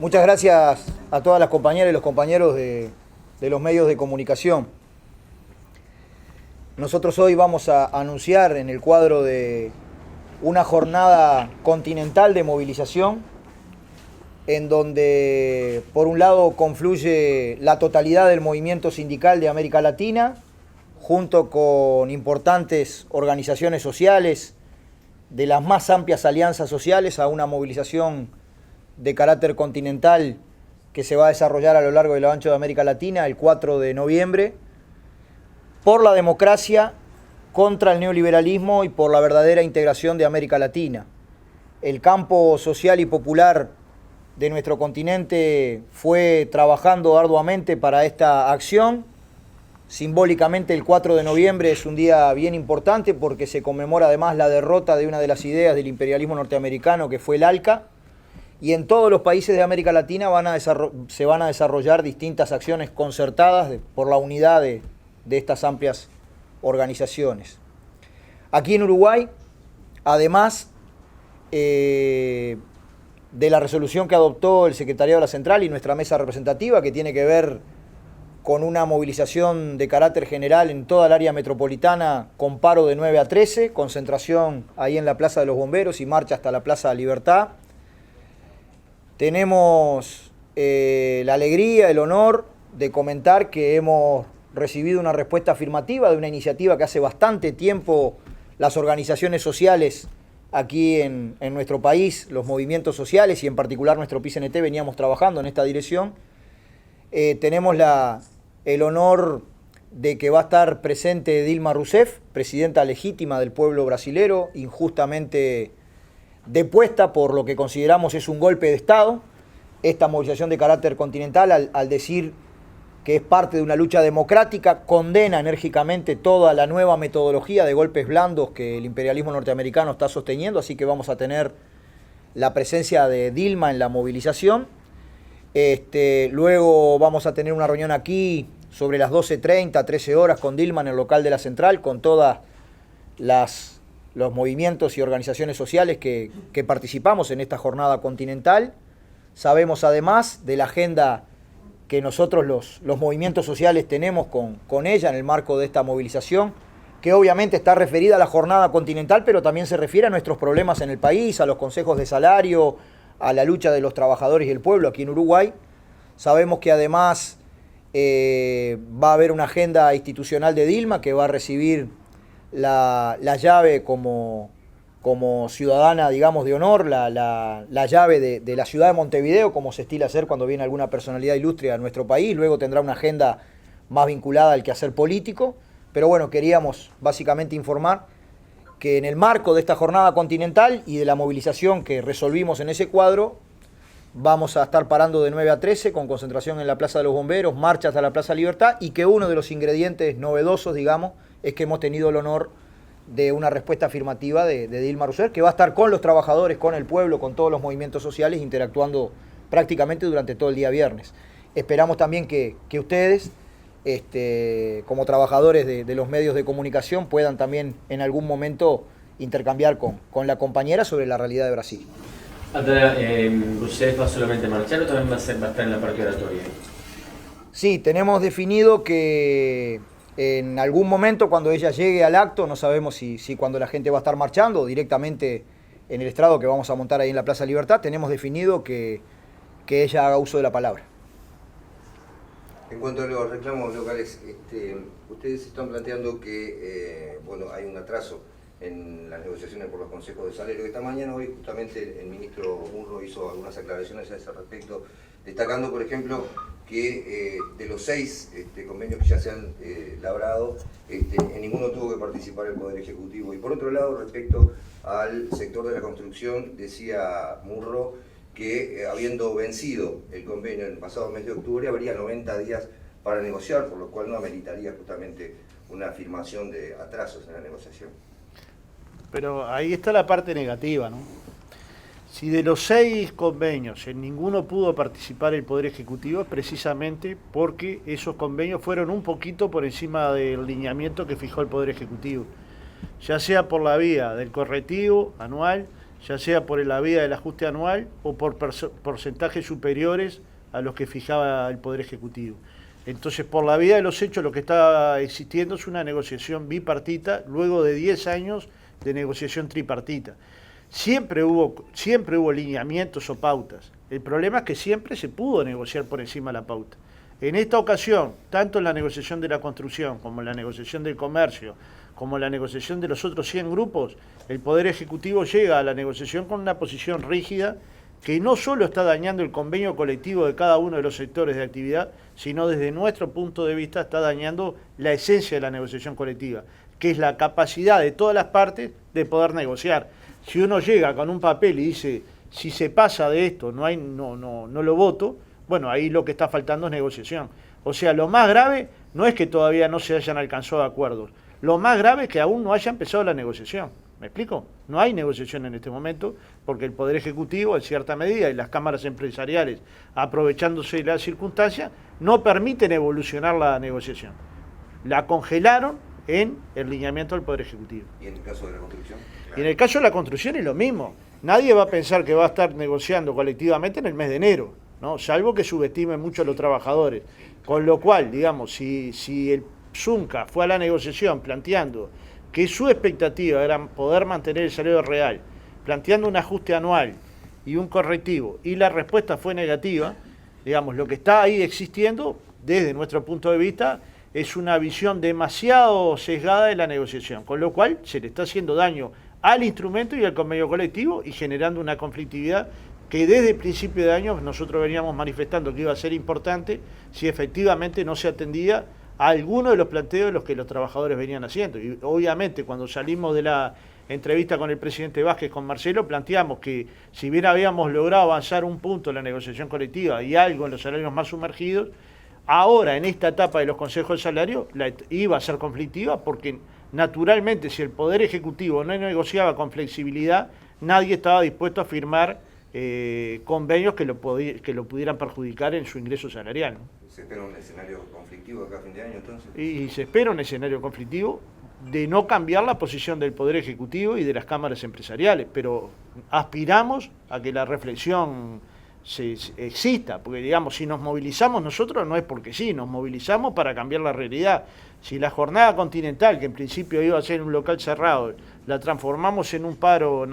Muchas gracias a todas las compañeras y los compañeros de los medios de comunicación. Nosotros hoy vamos a anunciar en el cuadro de una jornada continental de movilización en donde, por un lado, confluye la totalidad del movimiento sindical de América Latina, junto con importantes organizaciones sociales de las más amplias alianzas sociales, a una movilización de carácter continental que se va a desarrollar a lo largo y lo ancho de América Latina el 4 de noviembre, por la democracia, contra el neoliberalismo y por la verdadera integración de América Latina. El campo social y popular de nuestro continente fue trabajando arduamente para esta acción. Simbólicamente el 4 de noviembre es un día bien importante porque se conmemora además la derrota de una de las ideas del imperialismo norteamericano, que fue el ALCA, y en todos los países de América Latina se van a desarrollar distintas acciones concertadas por la unidad de estas amplias organizaciones. Aquí en Uruguay, además de la resolución que adoptó el Secretariado de la Central y nuestra mesa representativa, que tiene que ver con una movilización de carácter general en toda el área metropolitana con paro de 9 a 13, concentración ahí en la Plaza de los Bomberos y marcha hasta la Plaza Libertad. Tenemos la alegría, el honor de comentar que hemos recibido una respuesta afirmativa de una iniciativa que hace bastante tiempo las organizaciones sociales aquí en nuestro país, los movimientos sociales y en particular nuestro PCNT veníamos trabajando en esta dirección. Tenemos el honor de que va a estar presente Dilma Rousseff, presidenta legítima del pueblo brasilero, injustamente depuesta por lo que consideramos es un golpe de Estado. Esta movilización de carácter continental, al decir que es parte de una lucha democrática, condena enérgicamente toda la nueva metodología de golpes blandos que el imperialismo norteamericano está sosteniendo, así que vamos a tener la presencia de Dilma en la movilización. Luego vamos a tener una reunión aquí sobre las 12:30, 13 horas con Dilma en el local de la Central, con todas los movimientos y organizaciones sociales que participamos en esta jornada continental. Sabemos además de la agenda que nosotros los movimientos sociales tenemos con ella en el marco de esta movilización, que obviamente está referida a la jornada continental, pero también se refiere a nuestros problemas en el país, a los consejos de salario, a la lucha de los trabajadores y el pueblo aquí en Uruguay. Sabemos que además va a haber una agenda institucional de Dilma que va a recibir la llave como ciudadana, digamos, de honor, la llave de la ciudad de Montevideo, como se estila hacer cuando viene alguna personalidad ilustre a nuestro país. Luego tendrá una agenda más vinculada al quehacer político. Pero bueno, queríamos básicamente informar que en el marco de esta jornada continental y de la movilización que resolvimos en ese cuadro, vamos a estar parando de 9 a 13 con concentración en la Plaza de los Bomberos, marcha hasta la Plaza Libertad, y que uno de los ingredientes novedosos, digamos, es que hemos tenido el honor de una respuesta afirmativa de Dilma Rousseff, que va a estar con los trabajadores, con el pueblo, con todos los movimientos sociales, interactuando prácticamente durante todo el día viernes. Esperamos también que ustedes, como trabajadores de los medios de comunicación, puedan también en algún momento intercambiar con la compañera sobre la realidad de Brasil. ¿Rousseff va solamente a marchar o también va a estar en la parte oratoria? Sí, tenemos definido que en algún momento cuando ella llegue al acto, no sabemos si cuando la gente va a estar marchando o directamente en el estrado que vamos a montar ahí en la Plaza Libertad, tenemos definido que ella haga uso de la palabra. En cuanto a los reclamos locales, ustedes están planteando que hay un atraso en las negociaciones por los consejos de salario. Esta mañana, hoy, justamente el ministro Murro hizo algunas aclaraciones a ese respecto, destacando, por ejemplo, que de los 6 convenios que ya se han labrado, en ninguno tuvo que participar el Poder Ejecutivo. Y por otro lado, respecto al sector de la construcción, decía Murro que habiendo vencido el convenio en el pasado mes de octubre, habría 90 días para negociar, por lo cual no ameritaría justamente una afirmación de atrasos en la negociación. Pero ahí está la parte negativa, ¿no? Si de los 6 convenios en ninguno pudo participar el Poder Ejecutivo, es precisamente porque esos convenios fueron un poquito por encima del lineamiento que fijó el Poder Ejecutivo, ya sea por la vía del correctivo anual, ya sea por la vía del ajuste anual o por porcentajes superiores a los que fijaba el Poder Ejecutivo. Entonces, por la vía de los hechos, lo que está existiendo es una negociación bipartita, luego de 10 años de negociación tripartita. Siempre hubo lineamientos o pautas. El problema es que siempre se pudo negociar por encima de la pauta. En esta ocasión, tanto en la negociación de la construcción, como en la negociación del comercio, como en la negociación de los otros 100 grupos, el Poder Ejecutivo llega a la negociación con una posición rígida que no solo está dañando el convenio colectivo de cada uno de los sectores de actividad, sino desde nuestro punto de vista está dañando la esencia de la negociación colectiva, que es la capacidad de todas las partes de poder negociar. Si uno llega con un papel y dice, si se pasa de esto, no lo voto, bueno, ahí lo que está faltando es negociación. O sea, lo más grave no es que todavía no se hayan alcanzado acuerdos, lo más grave es que aún no haya empezado la negociación. ¿Me explico? No hay negociación en este momento porque el Poder Ejecutivo, en cierta medida, y las cámaras empresariales, aprovechándose de las circunstancias, no permiten evolucionar la negociación. La congelaron en el lineamiento del Poder Ejecutivo. ¿Y en el caso de la construcción? Y en el caso de la construcción es lo mismo. Nadie va a pensar que va a estar negociando colectivamente en el mes de enero, ¿no? Salvo que subestimen mucho a los trabajadores. Con lo cual, digamos, si el Zunca fue a la negociación planteando que su expectativa era poder mantener el salario real, planteando un ajuste anual y un correctivo, y la respuesta fue negativa, digamos, lo que está ahí existiendo, desde nuestro punto de vista, es una visión demasiado sesgada de la negociación, con lo cual se le está haciendo daño al instrumento y al convenio colectivo y generando una conflictividad que desde el principio de año nosotros veníamos manifestando que iba a ser importante si efectivamente no se atendía a alguno de los planteos de los que los trabajadores venían haciendo. Y obviamente cuando salimos de la entrevista con el presidente Vázquez, con Marcelo, planteamos que si bien habíamos logrado avanzar un punto en la negociación colectiva y algo en los salarios más sumergidos, ahora en esta etapa de los consejos de salario iba a ser conflictiva porque naturalmente si el Poder Ejecutivo no negociaba con flexibilidad, nadie estaba dispuesto a firmar convenios que lo pudieran perjudicar en su ingreso salarial, ¿no? ¿Se espera un escenario conflictivo acá a fin de año entonces? Y se espera un escenario conflictivo de no cambiar la posición del Poder Ejecutivo y de las cámaras empresariales, pero aspiramos a que la reflexión exista, porque digamos, si nos movilizamos nosotros no es porque sí, nos movilizamos para cambiar la realidad. Si la jornada continental, que en principio iba a ser un local cerrado, la transformamos en un paro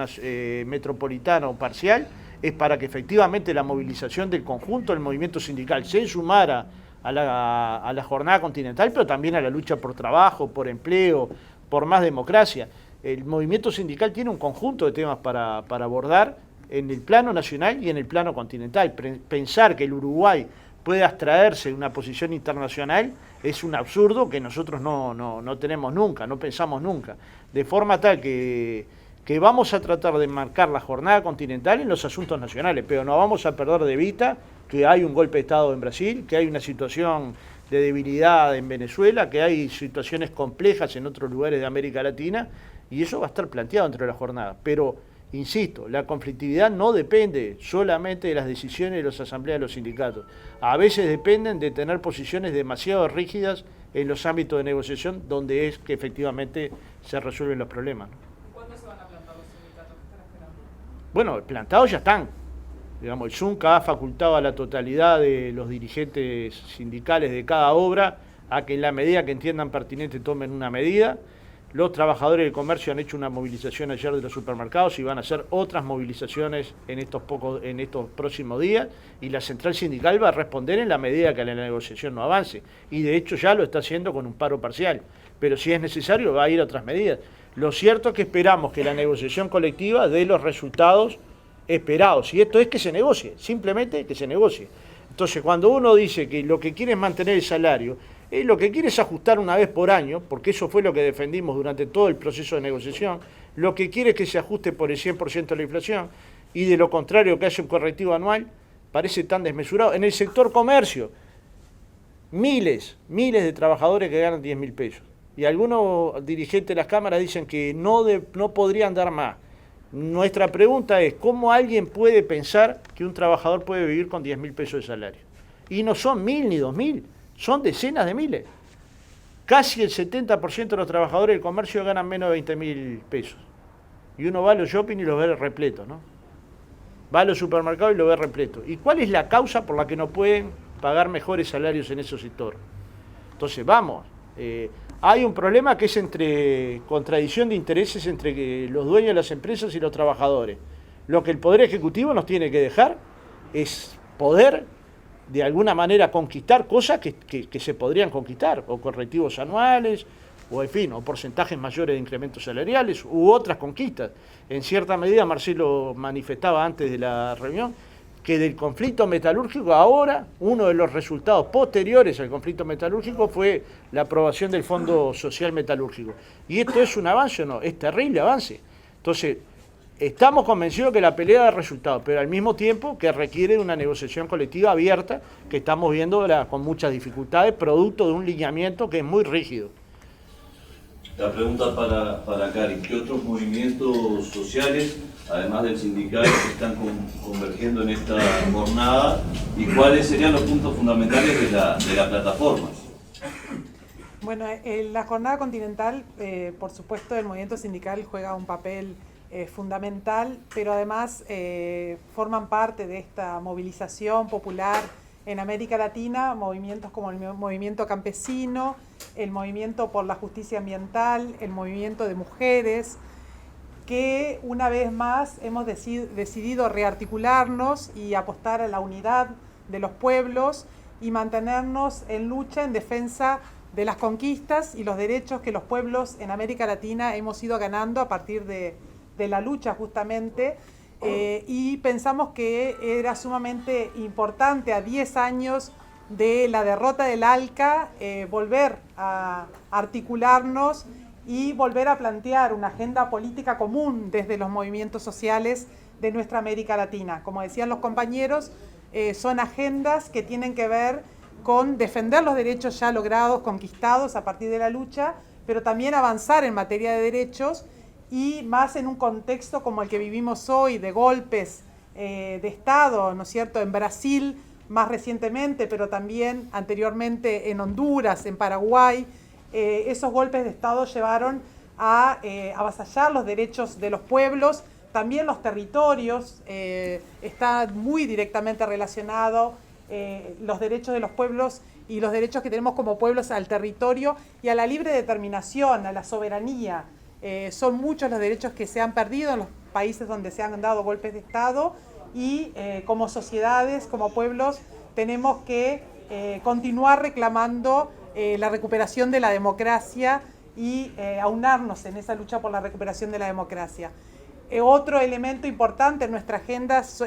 metropolitano parcial, es para que efectivamente la movilización del conjunto del movimiento sindical se sumara a la jornada continental, pero también a la lucha por trabajo, por empleo, por más democracia. El movimiento sindical tiene un conjunto de temas para abordar en el plano nacional y en el plano continental. Pensar que el Uruguay puede abstraerse de una posición internacional es un absurdo que nosotros no tenemos nunca, no pensamos nunca. De forma tal que vamos a tratar de marcar la jornada continental en los asuntos nacionales, pero no vamos a perder de vista que hay un golpe de Estado en Brasil, que hay una situación de debilidad en Venezuela, que hay situaciones complejas en otros lugares de América Latina, y eso va a estar planteado dentro de la jornada. Pero, insisto, la conflictividad no depende solamente de las decisiones de las asambleas de los sindicatos. A veces dependen de tener posiciones demasiado rígidas en los ámbitos de negociación donde es que efectivamente se resuelven los problemas, ¿no? ¿Cuándo se van a plantar los sindicatos? ¿Qué están esperando? Bueno, plantados ya están. Digamos, el Zunca ha facultado a la totalidad de los dirigentes sindicales de cada obra a que en la medida que entiendan pertinente tomen una medida. Los trabajadores del comercio han hecho una movilización ayer de los supermercados y van a hacer otras movilizaciones en estos próximos días, y la central sindical va a responder en la medida que la negociación no avance, y de hecho ya lo está haciendo con un paro parcial, pero si es necesario va a ir a otras medidas. Lo cierto es que esperamos que la negociación colectiva dé los resultados esperados, y esto es que se negocie, simplemente que se negocie. Entonces, cuando uno dice que lo que quiere es mantener el salario, lo que quiere es ajustar una vez por año, porque eso fue lo que defendimos durante todo el proceso de negociación, lo que quiere es que se ajuste por el 100% de la inflación, y de lo contrario que haya un correctivo anual, parece tan desmesurado. En el sector comercio, miles de trabajadores que ganan 10.000 pesos, y algunos dirigentes de las cámaras dicen que no podrían dar más. Nuestra pregunta es, ¿cómo alguien puede pensar que un trabajador puede vivir con 10.000 pesos de salario? Y no son 1.000 ni 2.000, son decenas de miles. Casi el 70% de los trabajadores del comercio ganan menos de 20.000 pesos. y uno va a los shopping y los ve repletos, ¿no? Va a los supermercados y lo ve repleto. ¿Y cuál es la causa por la que no pueden pagar mejores salarios en esos sectores? Entonces, vamos, hay un problema que es entre contradicción de intereses entre los dueños de las empresas y los trabajadores. Lo que el Poder Ejecutivo nos tiene que dejar es poder, de alguna manera, conquistar cosas que se podrían conquistar, o correctivos anuales, o en fin, o porcentajes mayores de incrementos salariales, u otras conquistas. En cierta medida, Marcelo manifestaba antes de la reunión, que del conflicto metalúrgico ahora, uno de los resultados posteriores al conflicto metalúrgico fue la aprobación del Fondo Social Metalúrgico. ¿Y esto es un avance o no? Es terrible avance. Entonces, estamos convencidos que la pelea da resultados, pero al mismo tiempo que requiere una negociación colectiva abierta, que estamos viendo con muchas dificultades, producto de un lineamiento que es muy rígido. La pregunta para Karin, ¿qué otros movimientos sociales, además del sindical, están convergiendo en esta jornada y cuáles serían los puntos fundamentales de la plataforma? Bueno, en la jornada continental, por supuesto, el movimiento sindical juega un papel fundamental, pero además forman parte de esta movilización popular en América Latina, movimientos como el movimiento campesino, el movimiento por la justicia ambiental, el movimiento de mujeres, que una vez más hemos decidido rearticularnos y apostar a la unidad de los pueblos y mantenernos en lucha en defensa de las conquistas y los derechos que los pueblos en América Latina hemos ido ganando a partir de la lucha justamente, y pensamos que era sumamente importante a 10 años de la derrota del ALCA volver a articularnos y volver a plantear una agenda política común desde los movimientos sociales de nuestra América Latina. Como decían los compañeros, son agendas que tienen que ver con defender los derechos ya logrados, conquistados a partir de la lucha, pero también avanzar en materia de derechos, y más en un contexto como el que vivimos hoy, de golpes de Estado, ¿no es cierto?, en Brasil más recientemente, pero también anteriormente en Honduras, en Paraguay. Esos golpes de Estado llevaron a avasallar los derechos de los pueblos, también los territorios, está muy directamente relacionado los derechos de los pueblos y los derechos que tenemos como pueblos al territorio y a la libre determinación, a la soberanía. Son muchos los derechos que se han perdido en los países donde se han dado golpes de Estado, y como sociedades, como pueblos, tenemos que continuar reclamando la recuperación de la democracia y aunarnos en esa lucha por la recuperación de la democracia. Otro elemento importante en nuestra agenda es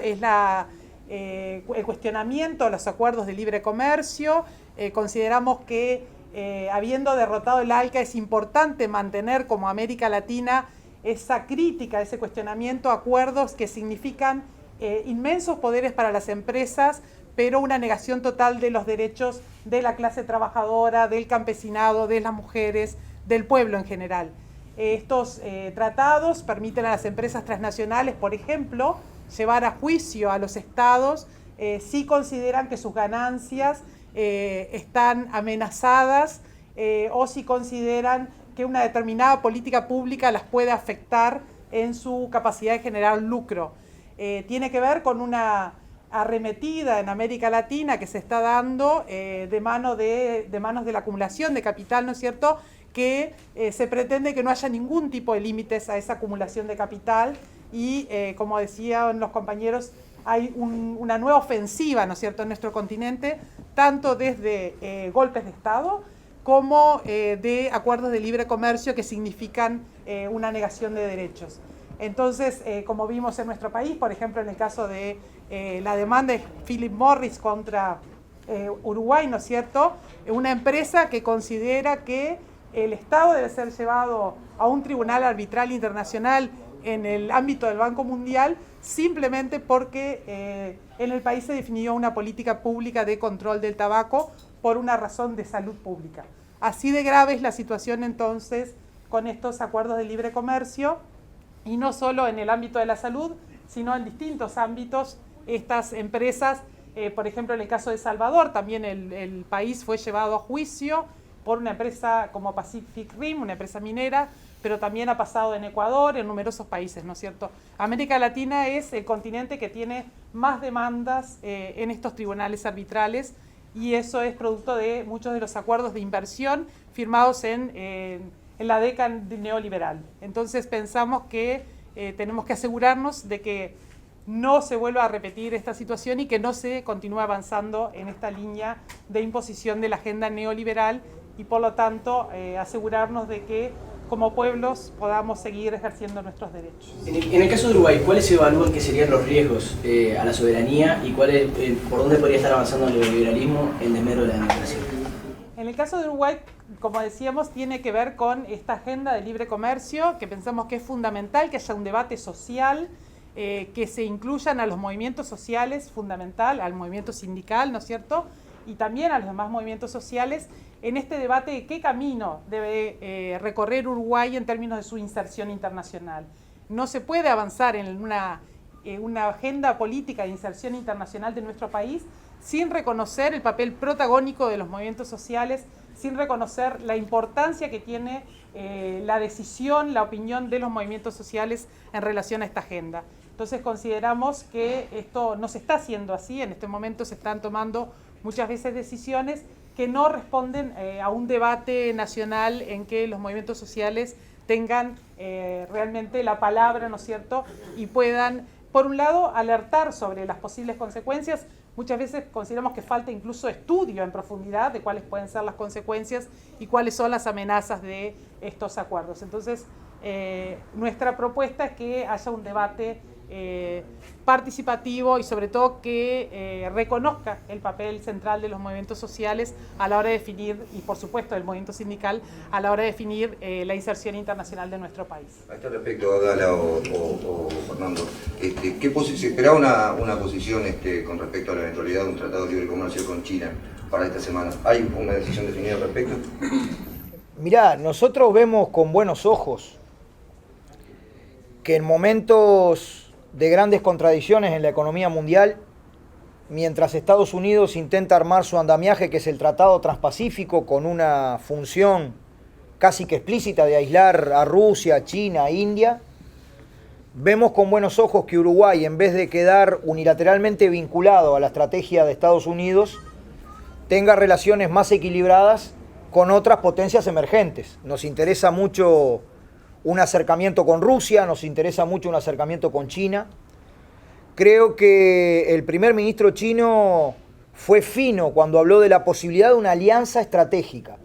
el cuestionamiento de los acuerdos de libre comercio. Consideramos que habiendo derrotado el ALCA es importante mantener como América Latina esa crítica, ese cuestionamiento a acuerdos que significan inmensos poderes para las empresas, pero una negación total de los derechos de la clase trabajadora, del campesinado, de las mujeres, del pueblo en general. Estos tratados permiten a las empresas transnacionales, por ejemplo, llevar a juicio a los estados si consideran que sus ganancias están amenazadas o si consideran que una determinada política pública las puede afectar en su capacidad de generar lucro. Tiene que ver con una arremetida en América Latina que se está dando de manos de la acumulación de capital, ¿no es cierto?, que se pretende que no haya ningún tipo de límites a esa acumulación de capital y, como decían los compañeros, hay una nueva ofensiva, ¿no es cierto?, en nuestro continente, tanto desde golpes de Estado como de acuerdos de libre comercio que significan una negación de derechos. Entonces, como vimos en nuestro país, por ejemplo, en el caso de la demanda de Philip Morris contra Uruguay, ¿no es cierto?, una empresa que considera que el Estado debe ser llevado a un tribunal arbitral internacional en el ámbito del Banco Mundial, simplemente porque en el país se definió una política pública de control del tabaco por una razón de salud pública. Así de grave es la situación entonces con estos acuerdos de libre comercio, y no solo en el ámbito de la salud, sino en distintos ámbitos. Estas empresas, por ejemplo, en el caso de Salvador, también el país fue llevado a juicio por una empresa como Pacific Rim, una empresa minera, pero también ha pasado en Ecuador, en numerosos países, ¿no es cierto? América Latina es el continente que tiene más demandas en estos tribunales arbitrales, y eso es producto de muchos de los acuerdos de inversión firmados en la década neoliberal. Entonces pensamos que tenemos que asegurarnos de que no se vuelva a repetir esta situación y que no se continúe avanzando en esta línea de imposición de la agenda neoliberal, y por lo tanto asegurarnos de que como pueblos podamos seguir ejerciendo nuestros derechos. En el caso de Uruguay, ¿cuáles se evalúan que serían los riesgos a la soberanía y por dónde podría estar avanzando el neoliberalismo en desmedro de la democracia? En el caso de Uruguay, como decíamos, tiene que ver con esta agenda de libre comercio, que pensamos que es fundamental que haya un debate social, que se incluyan a los movimientos sociales, fundamental, al movimiento sindical, ¿no es cierto?, y también a los demás movimientos sociales, en este debate de qué camino debe recorrer Uruguay en términos de su inserción internacional. No se puede avanzar en una agenda política de inserción internacional de nuestro país sin reconocer el papel protagónico de los movimientos sociales, sin reconocer la importancia que tiene la decisión, la opinión de los movimientos sociales en relación a esta agenda. Entonces consideramos que esto no se está haciendo así. En este momento se están tomando muchas veces decisiones que no responden a un debate nacional en que los movimientos sociales tengan realmente la palabra, ¿no es cierto?, y puedan, por un lado, alertar sobre las posibles consecuencias. Muchas veces consideramos que falta incluso estudio en profundidad de cuáles pueden ser las consecuencias y cuáles son las amenazas de estos acuerdos. Entonces, nuestra propuesta es que haya un debate participativo y sobre todo que reconozca el papel central de los movimientos sociales a la hora de definir, y por supuesto del movimiento sindical, a la hora de definir la inserción internacional de nuestro país. A este respecto, Abdala o Fernando, ¿se esperaba una posición con respecto a la eventualidad de un tratado de libre comercio con China para esta semana? ¿Hay una decisión definida al respecto? Mirá, nosotros vemos con buenos ojos que en momentos de grandes contradicciones en la economía mundial, mientras Estados Unidos intenta armar su andamiaje, que es el Tratado Transpacífico, con una función casi que explícita de aislar a Rusia, China, India, vemos con buenos ojos que Uruguay, en vez de quedar unilateralmente vinculado a la estrategia de Estados Unidos, tenga relaciones más equilibradas con otras potencias emergentes. Nos interesa mucho un acercamiento con Rusia, nos interesa mucho un acercamiento con China. Creo que el primer ministro chino fue fino cuando habló de la posibilidad de una alianza estratégica.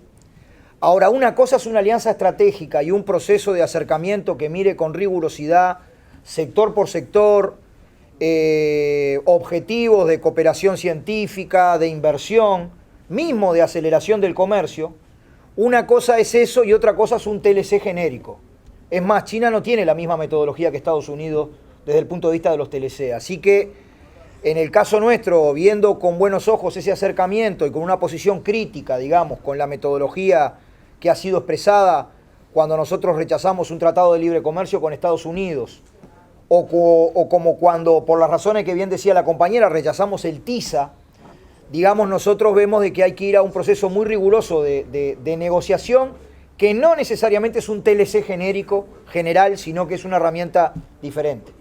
Ahora, una cosa es una alianza estratégica y un proceso de acercamiento que mire con rigurosidad, sector por sector, objetivos de cooperación científica, de inversión, mismo de aceleración del comercio. Una cosa es eso y otra cosa es un TLC genérico. Es más, China no tiene la misma metodología que Estados Unidos desde el punto de vista de los TLC. Así que, en el caso nuestro, viendo con buenos ojos ese acercamiento y con una posición crítica, digamos, con la metodología que ha sido expresada cuando nosotros rechazamos un tratado de libre comercio con Estados Unidos, o como cuando, por las razones que bien decía la compañera, rechazamos el TISA, digamos, nosotros vemos de que hay que ir a un proceso muy riguroso de negociación, que no necesariamente es un TLC genérico, general, sino que es una herramienta diferente.